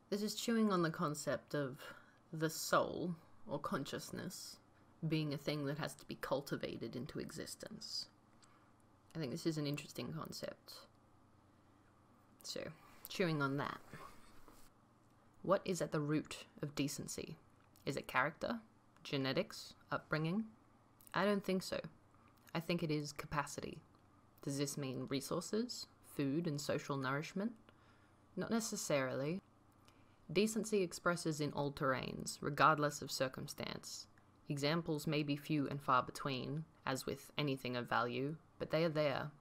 This is chewing on the concept of the soul, or consciousness, being a thing that has to be cultivated into existence. I think this is an interesting concept. So, chewing on that. What is at the root of decency? Is it character? Genetics? Upbringing? I don't think so. I think it is capacity. Does this mean resources? Food and social nourishment? Not necessarily. Decency expresses in all terrains, regardless of circumstance. Examples may be few and far between, as with anything of value, but they are there.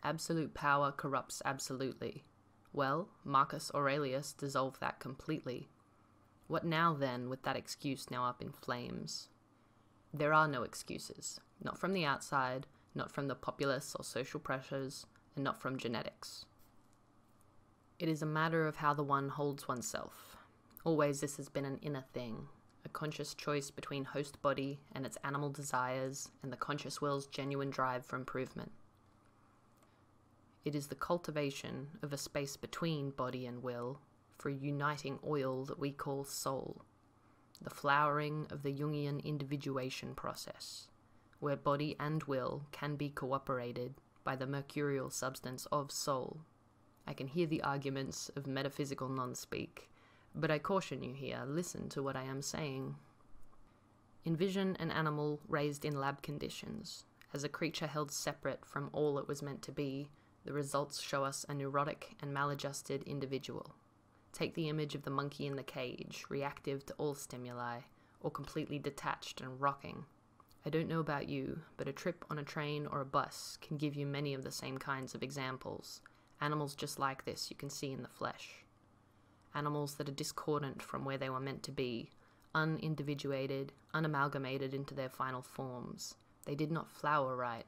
Absolute power corrupts absolutely. Well, Marcus Aurelius dissolved that completely. What now then, with that excuse now up in flames? There are no excuses, not from the outside, not from the populace or social pressures, and not from genetics. It is a matter of how the one holds oneself. Always this has been an inner thing, a conscious choice between host body and its animal desires and the conscious will's genuine drive for improvement. It is the cultivation of a space between body and will for a uniting oil that we call soul, the flowering of the Jungian individuation process, where body and will can be cooperated by the mercurial substance of soul. I can hear the arguments of metaphysical non-speak, but I caution you here, listen to what I am saying. Envision an animal raised in lab conditions. As a creature held separate from all it was meant to be, the results show us a neurotic and maladjusted individual. Take the image of the monkey in the cage, reactive to all stimuli, or completely detached and rocking. I don't know about you, but a trip on a train or a bus can give you many of the same kinds of examples. Animals just like this you can see in the flesh. Animals that are discordant from where they were meant to be, unindividuated, unamalgamated into their final forms. They did not flower right.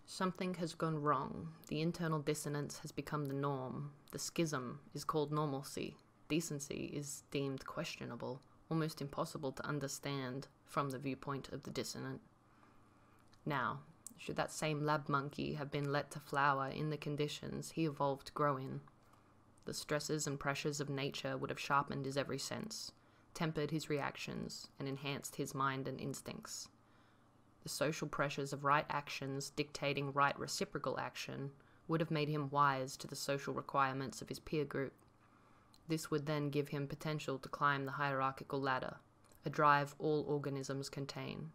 Something has gone wrong. The internal dissonance has become the norm. The schism is called normalcy. Decency is deemed questionable, almost impossible to understand from the viewpoint of the dissonant. Now, should that same lab monkey have been let to flower in the conditions he evolved to grow in, the stresses and pressures of nature would have sharpened his every sense, tempered his reactions, and enhanced his mind and instincts. The social pressures of right actions dictating right reciprocal action would have made him wise to the social requirements of his peer group. This would then give him potential to climb the hierarchical ladder, a drive all organisms contain.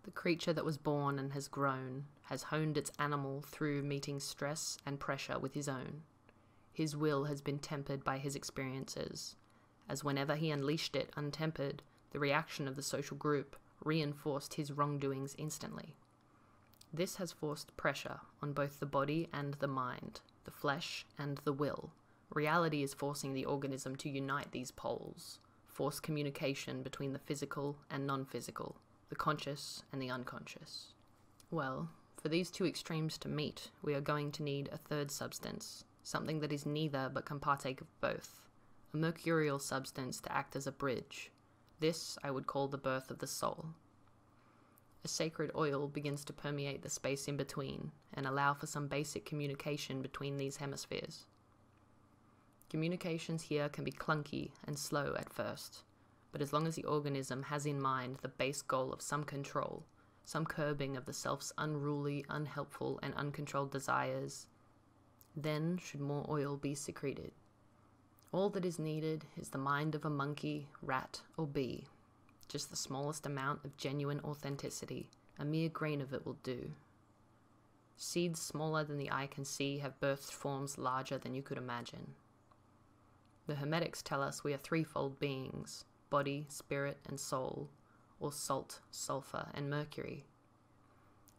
The creature that was born and has grown has honed its animal through meeting stress and pressure with his own. His will has been tempered by his experiences, as whenever he unleashed it untempered, the reaction of the social group reinforced his wrongdoings instantly. This has forced pressure on both the body and the mind, the flesh and the will. Reality is forcing the organism to unite these poles, force communication between the physical and non-physical, the conscious and the unconscious. Well, for these two extremes to meet, we are going to need a third substance, something that is neither but can partake of both, a mercurial substance to act as a bridge. This I would call the birth of the soul. A sacred oil begins to permeate the space in between and allow for some basic communication between these hemispheres. Communications here can be clunky and slow at first, but as long as the organism has in mind the base goal of some control, some curbing of the self's unruly, unhelpful, and uncontrolled desires, then should more oil be secreted. All that is needed is the mind of a monkey, rat, or bee. Just the smallest amount of genuine authenticity, a mere grain of it will do. Seeds smaller than the eye can see have birthed forms larger than you could imagine. The Hermetics tell us we are threefold beings, body, spirit, and soul, or salt, sulfur, and mercury.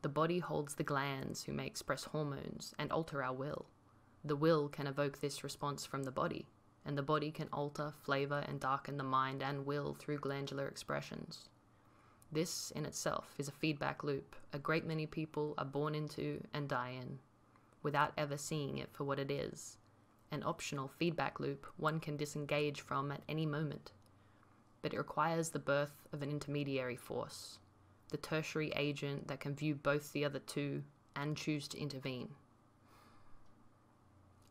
The body holds the glands who may express hormones and alter our will. The will can evoke this response from the body, and the body can alter, flavor, and darken the mind and will through glandular expressions. This, in itself, is a feedback loop a great many people are born into and die in, without ever seeing it for what it is. An optional feedback loop one can disengage from at any moment, but it requires the birth of an intermediary force, the tertiary agent that can view both the other two and choose to intervene.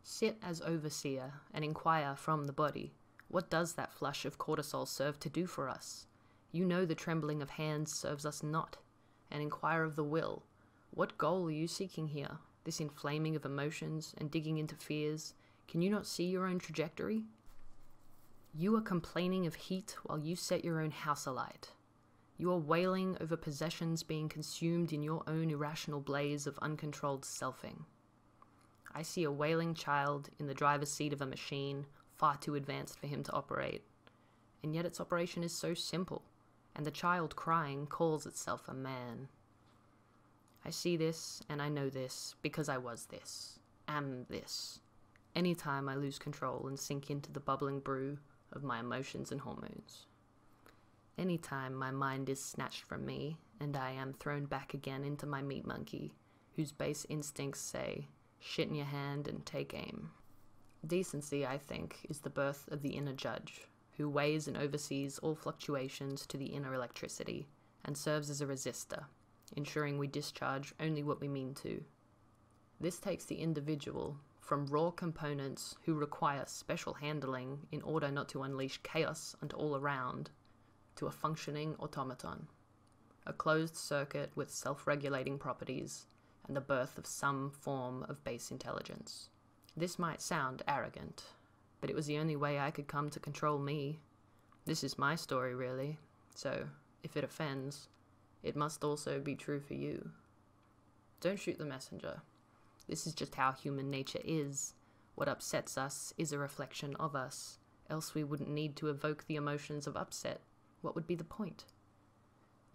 Sit as overseer and inquire from the body, what does that flush of cortisol serve to do for us? You know the trembling of hands serves us not, and inquire of the will. What goal are you seeking here? This inflaming of emotions and digging into fears, can you not see your own trajectory? You are complaining of heat while you set your own house alight. You are wailing over possessions being consumed in your own irrational blaze of uncontrolled selfing. I see a wailing child in the driver's seat of a machine far too advanced for him to operate, and yet its operation is so simple, and the child crying calls itself a man. I see this, and I know this, because I was this, am this. Anytime I lose control and sink into the bubbling brew of my emotions and hormones. Anytime my mind is snatched from me, and I am thrown back again into my meat monkey, whose base instincts say, shit in your hand and take aim. Decency, I think, is the birth of the inner judge, who weighs and oversees all fluctuations to the inner electricity, and serves as a resistor, ensuring we discharge only what we mean to. This takes the individual from raw components who require special handling in order not to unleash chaos onto all around, to a functioning automaton, a closed circuit with self-regulating properties, and the birth of some form of base intelligence. This might sound arrogant, but it was the only way I could come to control me. This is my story, really, so if it offends, it must also be true for you. Don't shoot the messenger. This is just how human nature is. What upsets us is a reflection of us, else we wouldn't need to evoke the emotions of upset. What would be the point?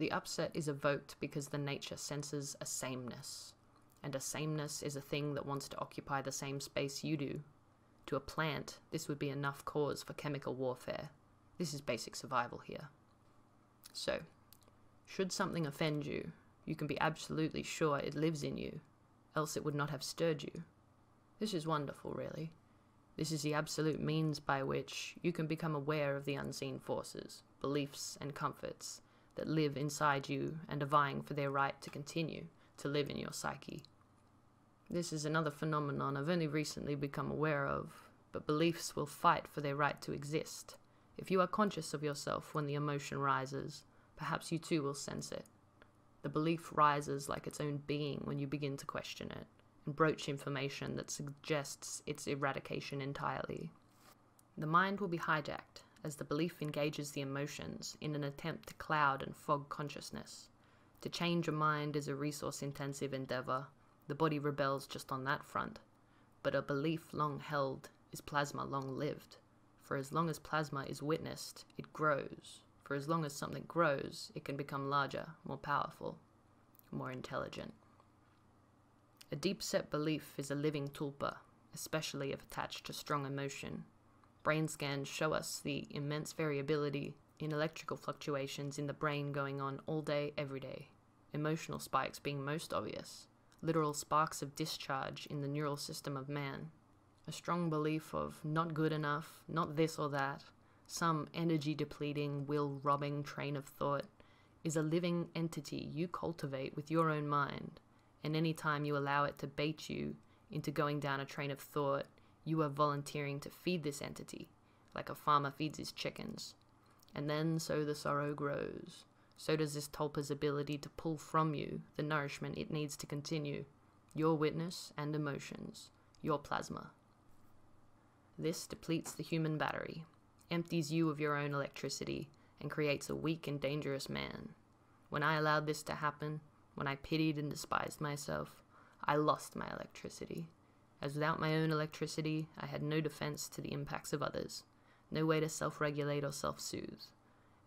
The upset is evoked because the nature senses a sameness, and a sameness is a thing that wants to occupy the same space you do. To a plant, this would be enough cause for chemical warfare. This is basic survival here. So, should something offend you, you can be absolutely sure it lives in you, else it would not have stirred you. This is wonderful, really. This is the absolute means by which you can become aware of the unseen forces, beliefs, and comforts that live inside you and are vying for their right to continue to live in your psyche. This is another phenomenon I've only recently become aware of, but beliefs will fight for their right to exist. If you are conscious of yourself when the emotion rises, perhaps you too will sense it. The belief rises like its own being when you begin to question it, and broach information that suggests its eradication entirely. The mind will be hijacked as the belief engages the emotions in an attempt to cloud and fog consciousness. To change a mind is a resource-intensive endeavor. The body rebels just on that front. But a belief long held is plasma long lived. For as long as plasma is witnessed, it grows. For as long as something grows, it can become larger, more powerful, more intelligent. A deep-set belief is a living tulpa, especially if attached to strong emotion. Brain scans show us the immense variability in electrical fluctuations in the brain going on all day, every day. Emotional spikes being most obvious. Literal sparks of discharge in the neural system of man. A strong belief of not good enough, not this or that, some energy-depleting, will-robbing train of thought, is a living entity you cultivate with your own mind, and any time you allow it to bait you into going down a train of thought, you are volunteering to feed this entity, like a farmer feeds his chickens. And then so the sorrow grows. So does this tulpa's ability to pull from you the nourishment it needs to continue, your witness and emotions, your plasma. This depletes the human battery, empties you of your own electricity, and creates a weak and dangerous man. When I allowed this to happen, when I pitied and despised myself, I lost my electricity. As without my own electricity, I had no defense to the impacts of others, no way to self-regulate or self-soothe.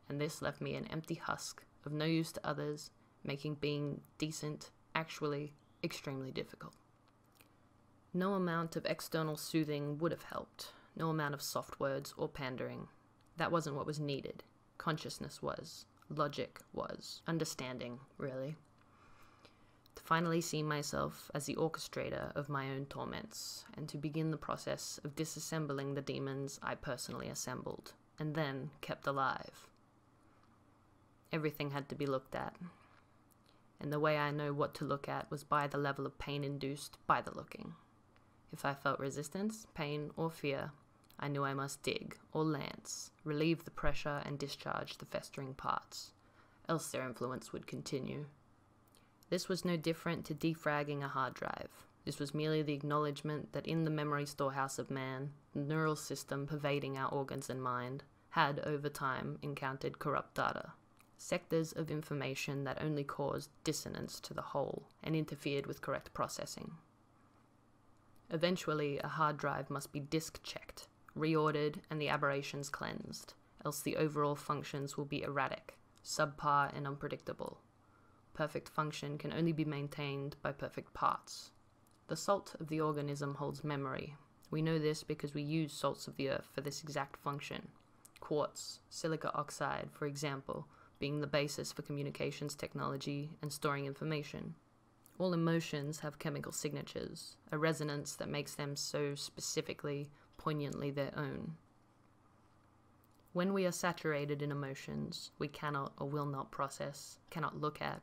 And this left me an empty husk of no use to others, making being decent actually extremely difficult. No amount of external soothing would have helped, no amount of soft words or pandering. That wasn't what was needed. Consciousness was. Logic was. Understanding, really. To finally see myself as the orchestrator of my own torments, and to begin the process of disassembling the demons I personally assembled, and then kept alive. Everything had to be looked at, and the way I know what to look at was by the level of pain induced by the looking. If I felt resistance, pain, or fear, I knew I must dig, or lance, relieve the pressure and discharge the festering parts, else their influence would continue. This was no different to defragging a hard drive. This was merely the acknowledgement that in the memory storehouse of man, the neural system pervading our organs and mind had, over time, encountered corrupt data. Sectors of information that only caused dissonance to the whole and interfered with correct processing. Eventually, a hard drive must be disk-checked, reordered, and the aberrations cleansed, else the overall functions will be erratic, subpar, and unpredictable. Perfect function can only be maintained by perfect parts. The salt of the organism holds memory. We know this because we use salts of the earth for this exact function. Quartz, silica oxide, for example, being the basis for communications technology and storing information. All emotions have chemical signatures, a resonance that makes them so specifically, poignantly their own. When we are saturated in emotions, we cannot or will not process, cannot look at.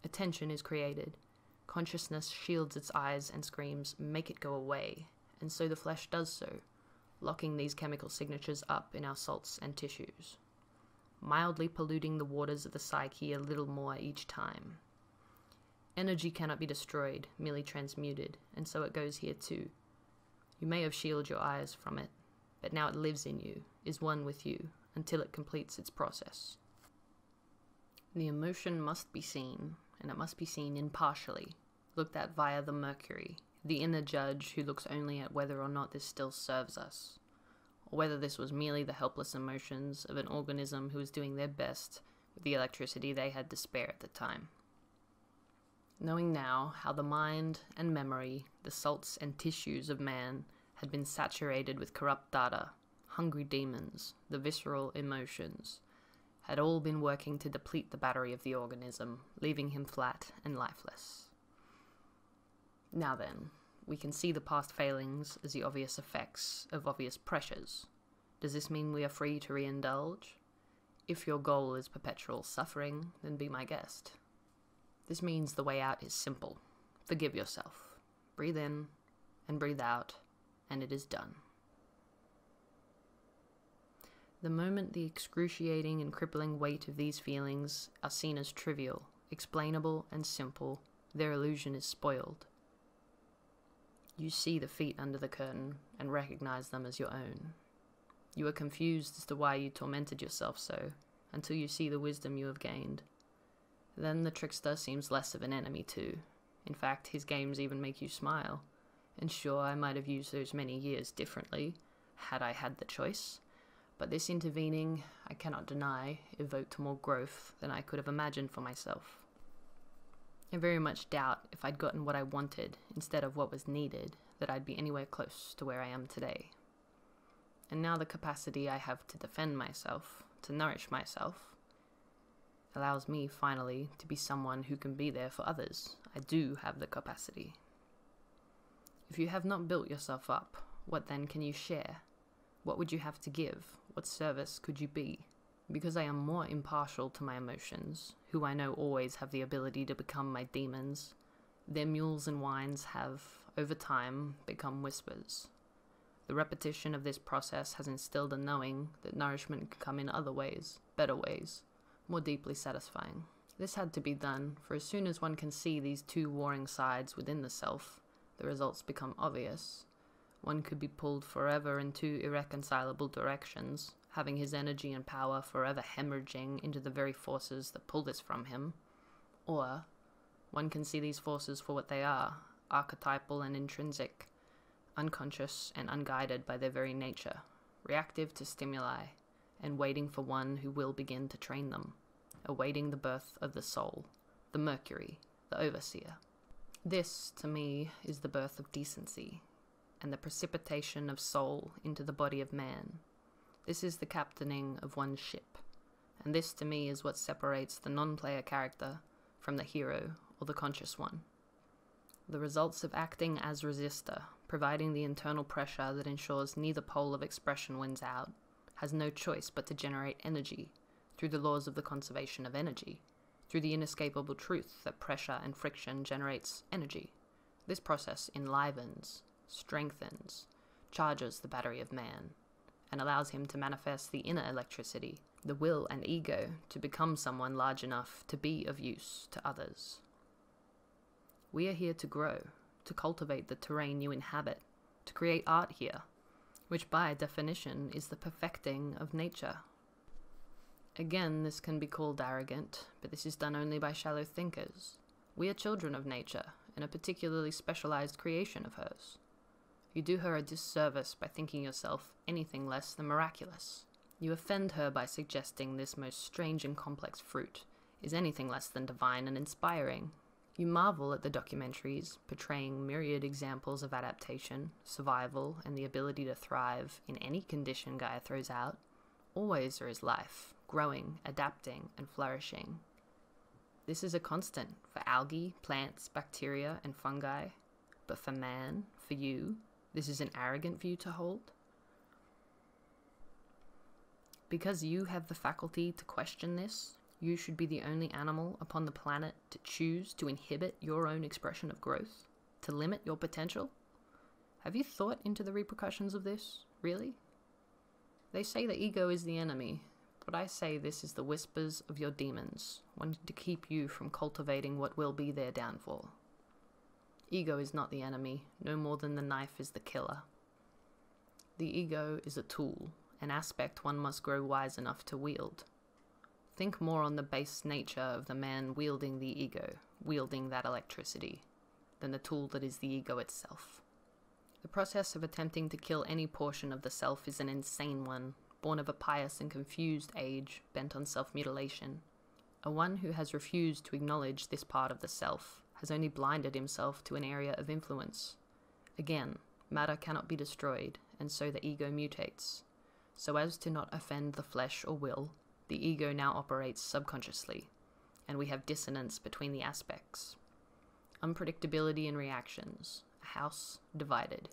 Attention is created. Consciousness shields its eyes and screams, "Make it go away," and so the flesh does so, locking these chemical signatures up in our salts and tissues, mildly polluting the waters of the psyche a little more each time. Energy cannot be destroyed, merely transmuted, and so it goes here too. You may have shielded your eyes from it, but now it lives in you, is one with you, until it completes its process. The emotion must be seen, and it must be seen impartially, looked at via the Mercury, the inner judge who looks only at whether or not this still serves us, or whether this was merely the helpless emotions of an organism who was doing their best with the electricity they had to spare at the time. Knowing now how the mind and memory, the salts and tissues of man, had been saturated with corrupt data, hungry demons, the visceral emotions, had all been working to deplete the battery of the organism, leaving him flat and lifeless. Now then, we can see the past failings as the obvious effects of obvious pressures. Does this mean we are free to re-indulge? If your goal is perpetual suffering, then be my guest. This means the way out is simple. Forgive yourself. Breathe in and breathe out, and it is done. The moment the excruciating and crippling weight of these feelings are seen as trivial, explainable, and simple, their illusion is spoiled. You see the feet under the curtain and recognize them as your own. You are confused as to why you tormented yourself so, until you see the wisdom you have gained. Then the trickster seems less of an enemy too. In fact, his games even make you smile. And sure, I might have used those many years differently, had I had the choice. But this intervening, I cannot deny, evoked more growth than I could have imagined for myself. I very much doubt if I'd gotten what I wanted instead of what was needed, that I'd be anywhere close to where I am today. And now the capacity I have to defend myself, to nourish myself, allows me finally to be someone who can be there for others. I do have the capacity. If you have not built yourself up, what then can you share? What would you have to give? What service could you be? Because I am more impartial to my emotions, who I know always have the ability to become my demons, their mules and whines have, over time, become whispers. The repetition of this process has instilled a knowing that nourishment can come in other ways, better ways, more deeply satisfying. This had to be done, for as soon as one can see these two warring sides within the self, the results become obvious. One could be pulled forever in two irreconcilable directions, having his energy and power forever hemorrhaging into the very forces that pull this from him. Or, one can see these forces for what they are, archetypal and intrinsic, unconscious and unguided by their very nature, reactive to stimuli, and waiting for one who will begin to train them, awaiting the birth of the soul, the Mercury, the overseer. This, to me, is the birth of decency, and the precipitation of soul into the body of man. This is the captaining of one's ship, and this to me is what separates the non-player character from the hero or the conscious one. The results of acting as resistor, providing the internal pressure that ensures neither pole of expression wins out, has no choice but to generate energy, through the laws of the conservation of energy, through the inescapable truth that pressure and friction generates energy. This process enlivens, strengthens, charges the battery of man, and allows him to manifest the inner electricity, the will and ego, to become someone large enough to be of use to others. We are here to grow, to cultivate the terrain you inhabit, to create art here, which by definition is the perfecting of nature. Again, this can be called arrogant, but this is done only by shallow thinkers. We are children of nature, and a particularly specialized creation of hers. You do her a disservice by thinking yourself anything less than miraculous. You offend her by suggesting this most strange and complex fruit is anything less than divine and inspiring. You marvel at the documentaries portraying myriad examples of adaptation, survival, and the ability to thrive in any condition Gaia throws out. Always there is life, growing, adapting, and flourishing. This is a constant for algae, plants, bacteria, and fungi. But for man, for you, this is an arrogant view to hold. Because you have the faculty to question this, you should be the only animal upon the planet to choose to inhibit your own expression of growth, to limit your potential. Have you thought into the repercussions of this, really? They say the ego is the enemy, but I say this is the whispers of your demons, wanting to keep you from cultivating what will be their downfall. Ego is not the enemy, no more than the knife is the killer. The ego is a tool, an aspect one must grow wise enough to wield. Think more on the base nature of the man wielding the ego, wielding that electricity, than the tool that is the ego itself. The process of attempting to kill any portion of the self is an insane one, born of a pious and confused age bent on self-mutilation. A one who has refused to acknowledge this part of the self has only blinded himself to an area of influence. Again, matter cannot be destroyed, and so the ego mutates. So as to not offend the flesh or will, the ego now operates subconsciously, and we have dissonance between the aspects. Unpredictability in reactions, a house divided.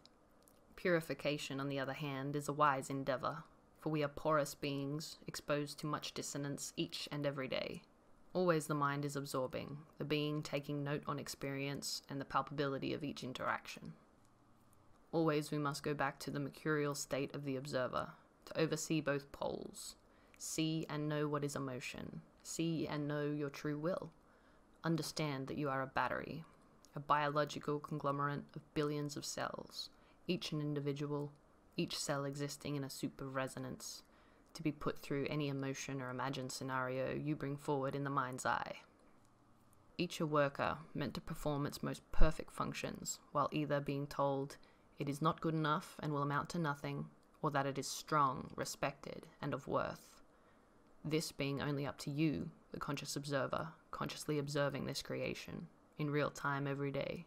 Purification, on the other hand, is a wise endeavor, for we are porous beings exposed to much dissonance each and every day. Always the mind is absorbing, the being taking note on experience and the palpability of each interaction. Always we must go back to the mercurial state of the observer, to oversee both poles. See and know what is emotion. See and know your true will. Understand that you are a battery, a biological conglomerate of billions of cells, each an individual, each cell existing in a soup of resonance, to be put through any emotion or imagined scenario you bring forward in the mind's eye. Each a worker meant to perform its most perfect functions, while either being told it is not good enough and will amount to nothing, or that it is strong, respected, and of worth. This being only up to you, the conscious observer, consciously observing this creation, in real time every day.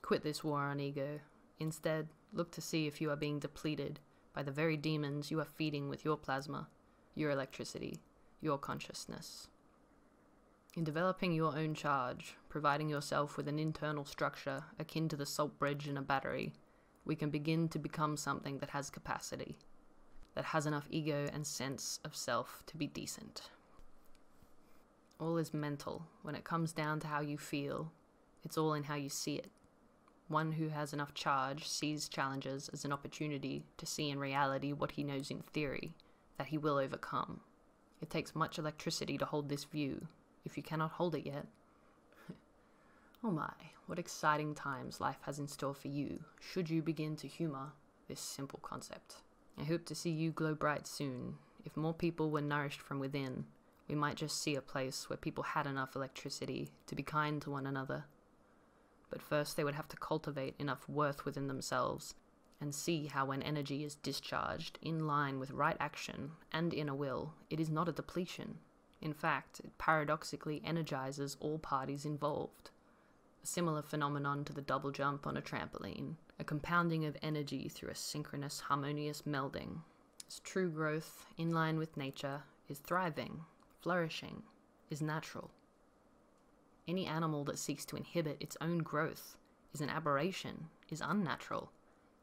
Quit this war on ego. Instead, look to see if you are being depleted by the very demons you are feeding with your plasma, your electricity, your consciousness. In developing your own charge, providing yourself with an internal structure akin to the salt bridge in a battery, we can begin to become something that has capacity, that has enough ego and sense of self to be decent. All is mental. When it comes down to how you feel, it's all in how you see it. One who has enough charge sees challenges as an opportunity to see in reality what he knows in theory, that he will overcome. It takes much electricity to hold this view. If you cannot hold it yet, oh my, what exciting times life has in store for you, should you begin to humor this simple concept. I hope to see you glow bright soon. If more people were nourished from within, we might just see a place where people had enough electricity to be kind to one another. But first they would have to cultivate enough worth within themselves and see how when energy is discharged in line with right action and inner will, it is not a depletion. In fact, it paradoxically energizes all parties involved. A similar phenomenon to the double jump on a trampoline, a compounding of energy through a synchronous, harmonious melding. As true growth, in line with nature, is thriving, flourishing, is natural. Any animal that seeks to inhibit its own growth is an aberration, is unnatural,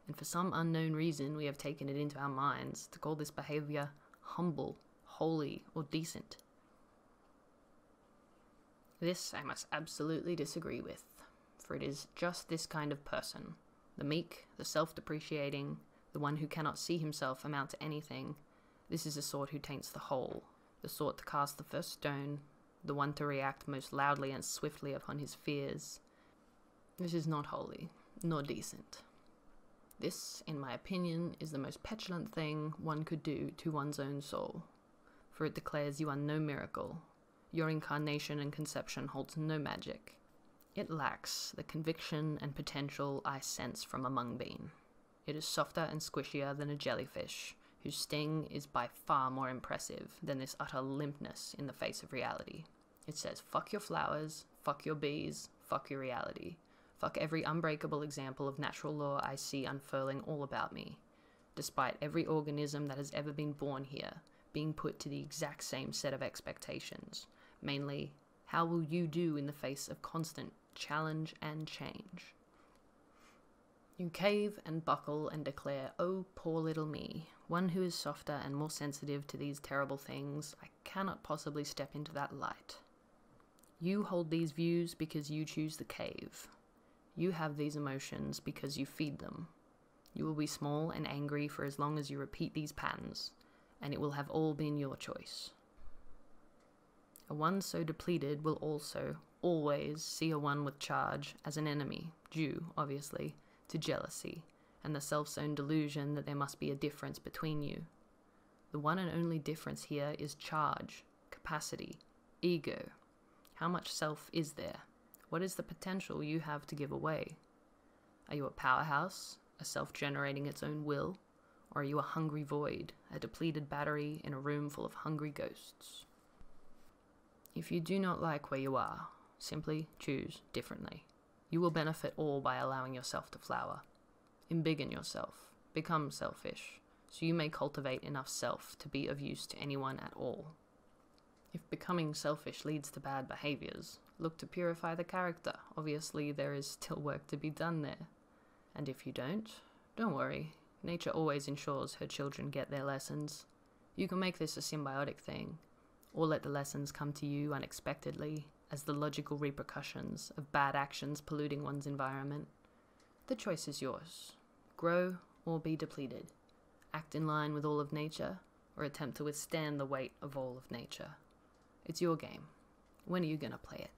and for some unknown reason we have taken it into our minds to call this behavior humble, holy, or decent. This I must absolutely disagree with, for it is just this kind of person, The meek, the self-depreciating, the one who cannot see himself amount to anything, this is the sort who taints the whole, the sort to cast the first stone, the one to react most loudly and swiftly upon his fears. This is not holy, nor decent. This, in my opinion, is the most petulant thing one could do to one's own soul, for it declares you are no miracle. Your incarnation and conception holds no magic. It lacks the conviction and potential I sense from a mung bean. It is softer and squishier than a jellyfish, whose sting is by far more impressive than this utter limpness in the face of reality. It says, fuck your flowers, fuck your bees, fuck your reality. Fuck every unbreakable example of natural law I see unfurling all about me, despite every organism that has ever been born here being put to the exact same set of expectations. Mainly, how will you do in the face of constant challenge and change? You cave and buckle and declare, oh, poor little me, one who is softer and more sensitive to these terrible things, I cannot possibly step into that light. You hold these views because you choose the cave. You have these emotions because you feed them. You will be small and angry for as long as you repeat these patterns, and it will have all been your choice. A one so depleted will also, always, see a one with charge as an enemy, due, obviously, to jealousy, and the self-own delusion that there must be a difference between you. The one and only difference here is charge, capacity, ego. How much self is there? What is the potential you have to give away? Are you a powerhouse, a self generating its own will, or are you a hungry void, a depleted battery in a room full of hungry ghosts? If you do not like where you are, simply choose differently. You will benefit all by allowing yourself to flower. Embiggen yourself, become selfish, so you may cultivate enough self to be of use to anyone at all. If becoming selfish leads to bad behaviors, look to purify the character. Obviously, there is still work to be done there. And if you don't worry. Nature always ensures her children get their lessons. You can make this a symbiotic thing, or let the lessons come to you unexpectedly as the logical repercussions of bad actions polluting one's environment. The choice is yours. Grow or be depleted. Act in line with all of nature, or attempt to withstand the weight of all of nature. It's your game. When are you gonna play it?